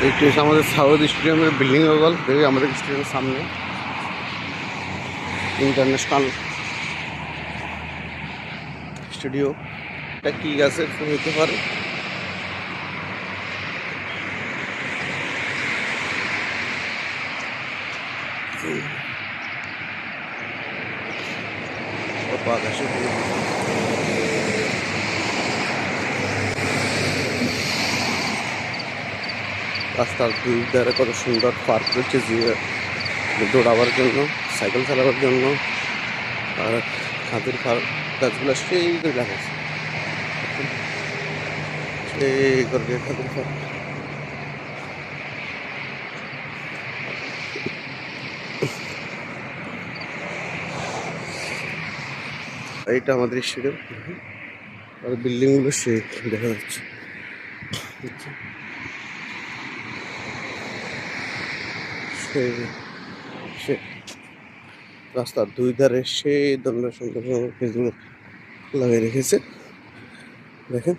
একটি হচ্ছে আমাদের সাউথ স্টেডিয়ামের বিল্ডিং হল, দেখি আমাদের স্টেডিয়ামের সামনে ইন্টারন্যাশনাল স্টুডিও। এটা কি গাছের ফুল হতে পারে? আকাশে রাস্তার দুই ধারে কত সুন্দর পার্ক রয়েছে, যে দৌড়াবার জন্য, সাইকেল চালাবার জন্য। আর খাঁদের গাছগুলো সেই করে লাগাচ্ছে, সেই করে খাঁদের পার্ক। এইটা আমাদের স্টেডিয়াম, আর বিল্ডিং গুলো সেই দেখা যাচ্ছে। সে রাস্তার দুই ধারে সেই ধরনের সুন্দর সুন্দর গাছগুলো লাগিয়ে রেখেছে, দেখেন।